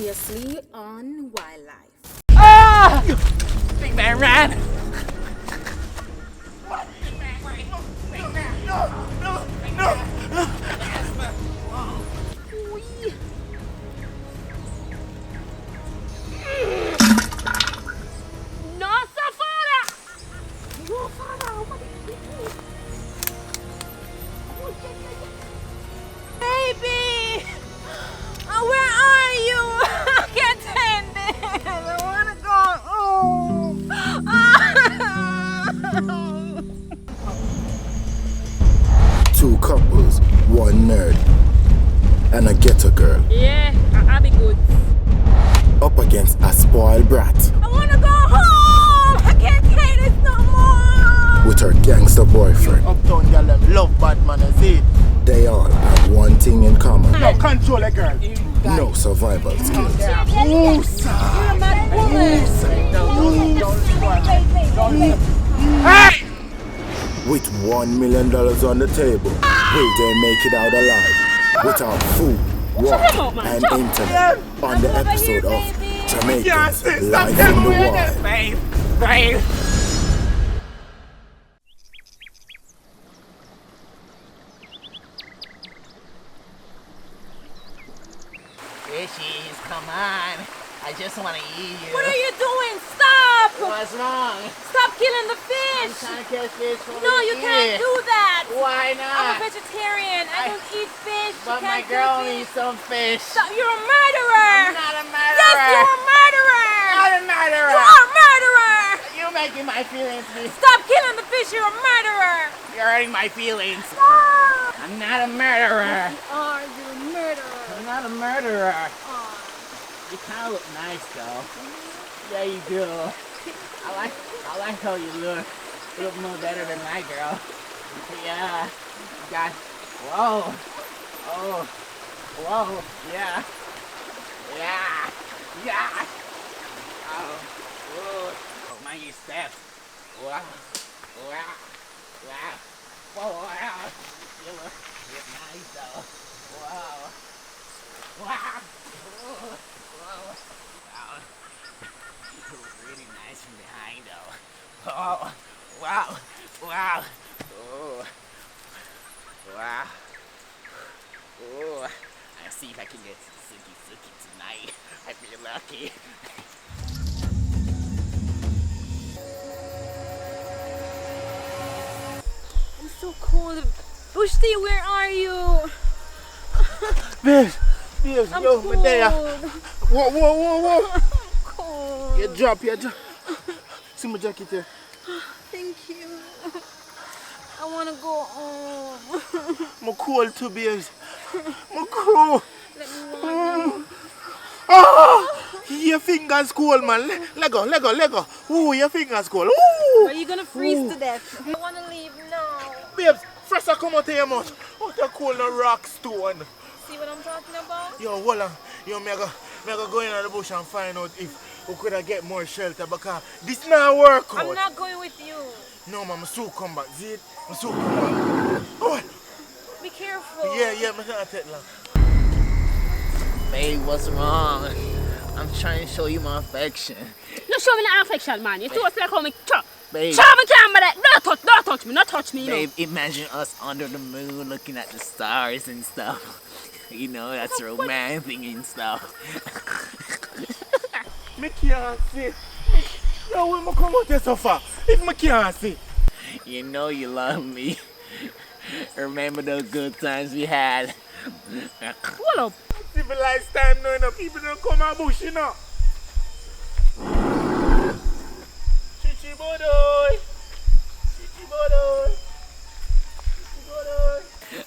Previously on Wildlife. Ah! Big man ran! Baby! Where are you? I can't stand this. I want to go home. Two couples, one nerd, and a ghetto girl. Yeah, I'll be good. Up against a spoiled brat I want to go home. I can't take this no more. with her gangster boyfriend. Uptown girl them love Batman, is it? They all have one thing in common: No, control a girl. no survival skills. Hey! With $1 million on the table, will they make it out alive? Without food, water, and internet on the episode of Jamaican Life in the Wild. Babe! Fishies, come on. I just want to eat you. What are you doing? Stop! What's wrong? Stop killing the I'm fish! trying to catch fish for No, you can't do that! Why I'm not? a vegetarian. I don't eat fish. But You my can't do girl fish. needs some fish. Stop. You're a murderer! I'm not a murderer. Yes, you're a murderer! Not a murderer. You are a murderer! You're making my feelings be. Stop killing the fish! You're a murderer! You're hurting my feelings. Stop! I'm not a murderer. Are you a murderer? I'm not a murderer. Oh. You kind of look nice though. Yeah, you do. I like how you look. You look more better than my girl. Yeah. You got. Whoa. Oh. Whoa. Yeah. Yeah. Yeah. Oh. Whoa. Oh, mind your steps. Wow. Wow. Wow. Whoa. Wow. You look nice though. Wow. Wow. Whoa. Wow. Wow. You look really nice from behind though. Oh. Wow. Wow. Oh. Wow. Oh. I'll see if I can get Suki tonight. I feel lucky. I'm so cold. Bushti, where are you? Babes, I'm yo, cold. Medea. Whoa. I'm cold. You drop. See my jacket here. Thank you. I want to go home. I'm cold too, babes. I'm cold. Let me warm you. Ah! Your fingers cold, man. Let go. Ooh, your fingers cold. Ooh! Are you going to freeze to death? I want to leave now. Babes, fresh come out of your mouth. Out of cold no rock stone. See what I'm talking about? Yo, hold on. Yo, me go in the bush and find out if we could get more shelter because this not work out. I'm not going with you. No, man, I'm so come back. See it? I'm so come back. Oh, Be careful. yeah, I'm not take long. Babe, what's wrong? I'm trying to show you my affection. No show me no affection, man. You too much like how me chop. Babe, Show me camera that. Don't touch me, not touch me, you babe, imagine us under the moon looking at the stars and stuff. You know, that's romantic and stuff. Me can't see. Yo, when I come out here so far, if me can't see. You know you love me. Remember those good times we had. Hold up. Civilized time now, you know, people don't come out bush, you know. Chichi bodoy.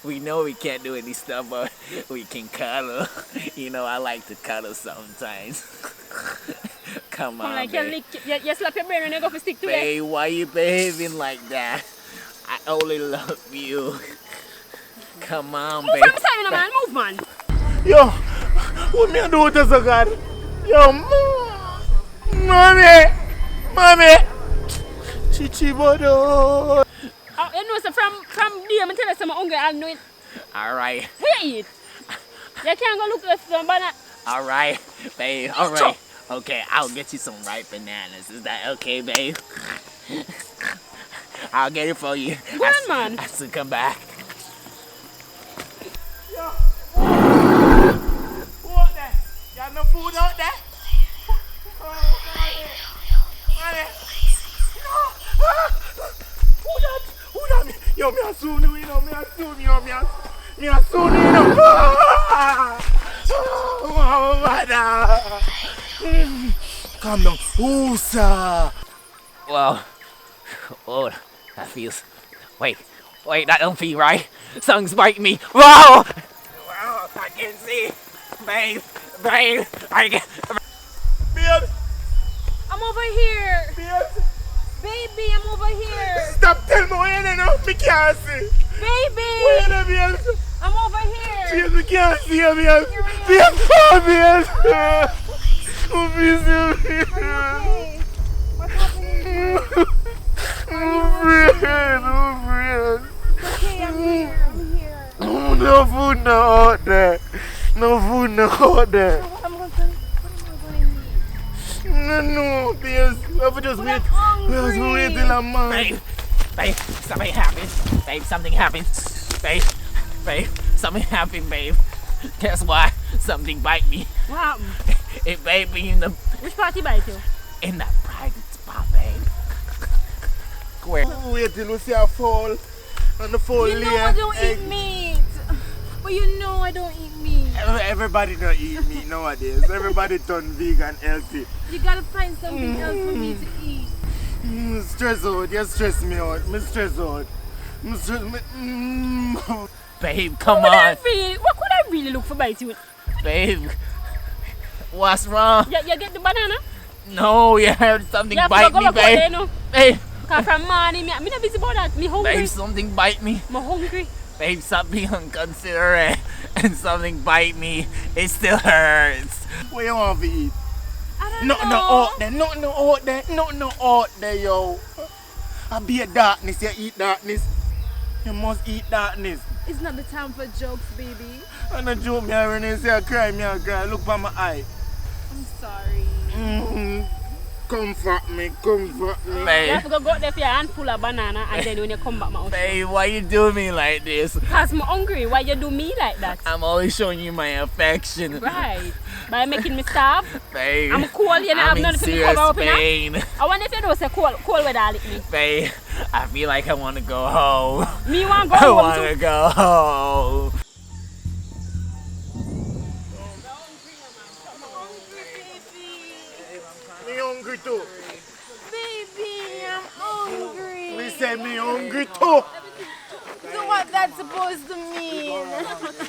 We know we can't do any stuff, but we can cuddle. You know, I like to cuddle sometimes. Come on, Like you babe. lick, you slap your brain and you go for stick to it. Babe, why you behaving like that? I only love you. Come on, Move babe. from beside me, man. Move, man. Yo, what me do with this again? Yo, mommy. Chichi bodoy. You know, so from there, I tell you some hungry, I know it. All right. Hey, it. You can't go look left, but Alright, babe, alright. Okay, I'll get you some ripe bananas. Is that okay, babe? I'll get it for you. Go on, man. I still come back. Who out there? You have no food out there? Oh, who that? Yo, me a soon, you know, me a soon, you know, me a soon, you know. Oh, mother. Calm down. Ooh, sir. Whoa. Oh, that feels... Wait, that don't feel right. Something's biting me. Whoa! Wow, I can see. Babe, I can... Babe, I'm over here. babe. Baby, I'm over here. Stop telling me where you know, me can't see. Baby, Where you know, babe? I'm over here. Babe, me can't see you, babe. Babe, oh, babe. Oh, babe. Okay. What's happening? Okay, I'm here. No food no out there. No food no out there. So what am I going to No, babe. We have to just wait. We have to wait till I'm mad. Babe, something happened. Babe, something happened. Babe, something happened, babe. Guess why? Something bite me. What happened? It bite me in the... Which party bite you? In that private spot, babe. Where? Wait till we see a fall. And the fall You know layer. I don't eat meat. But you know I don't eat meat. Everybody don't eat meat nowadays. Everybody turn vegan healthy. You gotta find something else for me to eat. Stress out. You stress me out. Me stress out. Babe, come What on. could I really look for bite you? Babe, what's wrong? You get the banana? No, you heard something You have to bite go me, back out there, babe. no? Babe, Because from morning, I'm not busy about that. Me hungry. babe, something bite me. I'm hungry. Babe, stop being inconsiderate. And something bite me. It still hurts. What you want to eat? I don't Nothing know. out there. Nothing out there. Nothing out there, yo. I be a darkness. You eat darkness. You must eat darkness. It's not the time for jokes, baby. I'm not joke me when they say I cry, me I cry. Look by my eye. I'm sorry. Comfort me, comfort me. You Babe, have to go out there for your handful of banana and then when you come back, my babe, why you do me like this? Because I'm hungry. Why you do me like that? I'm always showing you my affection. Right. By making me starve. Babe, I'm cold, you know, I'm I'm in not to be serious cover up, you know. pain. I wonder if you don't say cold weather lick me. Babe, I feel like I want to go home. Me want to go I home want too. to go home. Me hungry too. Baby, I'm hungry. Me say me hungry too. So what that's supposed to mean?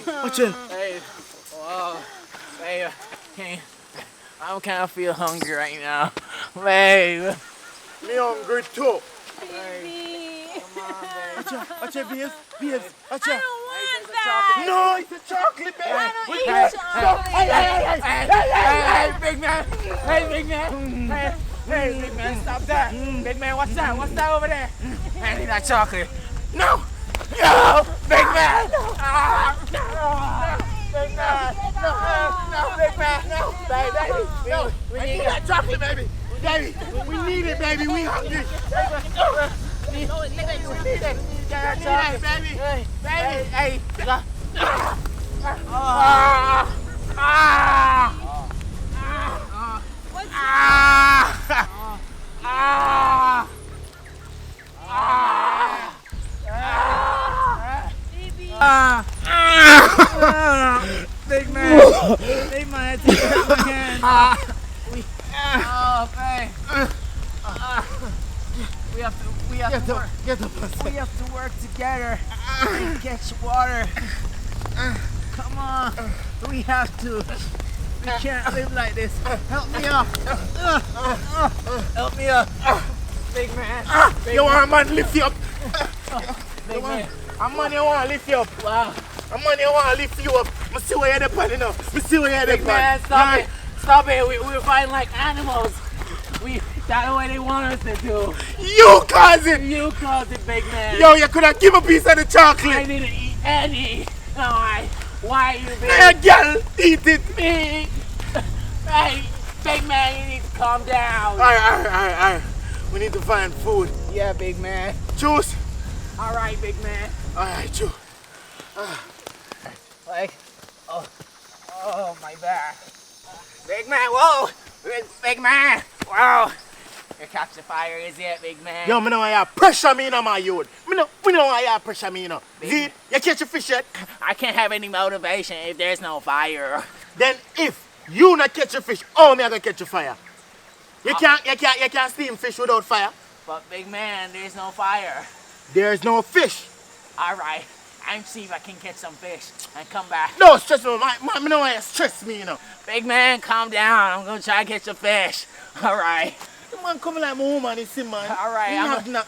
Watch it. Babe, wow. Babe, I kind of feel hungry right now. Babe. Me hungry too. Baby. Watch it, babes. Babes, watch I it. don't want that. No, it's a chocolate, babe. I don't Wait, eat hey, chocolate. Hey, big man. Hey, big man. Hey, big man, stop that. Big man, what's that? What's that over there? I need that chocolate. No. No, big man. Ah, no. Big man. No, big man. No, baby. No, we need that chocolate, baby. Baby, we need it, baby. We hungry. We need it. That chocolate, baby. Baby. Hey. Big man, take my hand, take my hand. Oh, babe. We have to work. Get up. We have to work together and catch water. Come on, we have to. We can't live like this. Help me up. Help me up. Big man. Big You want a man lift you up? Big man. A man you want to lift you up. Wow. A man you want to lift you up. I see where you're depending on. I see where you're Big man, depending. stop it. Stop it. We're fighting like animals. That's the way they want us to do. You caused it. You caused it, big man. Yo, you could have given a piece of the I chocolate. didn't eat any. No, why you, big? Hey, girl, eat it. Me. Hey, big man, you need to calm down. Alright. We need to find food. Yeah, big man. Choose. All right, big man. Alright, choose. Like, oh, my back. Big man, whoa. Big man, whoa. Your catch the fire, is it, big man? Yo, me know why you pressure me in my youth. Me know why you pressure me, you know. See, you catch a fish yet? I can't have any motivation if there's no fire. Then if you not catch a fish, how me I gonna catch a fire? You can't steam fish without fire. But big man, there's no fire. There's no fish. All right, I'm see if I can catch some fish and come back. No stress me, me know why you stress me, you know. Big man, calm down. I'm gonna try to catch a fish. All right. The man coming like my woman, you see, man. All right, You I'm have not.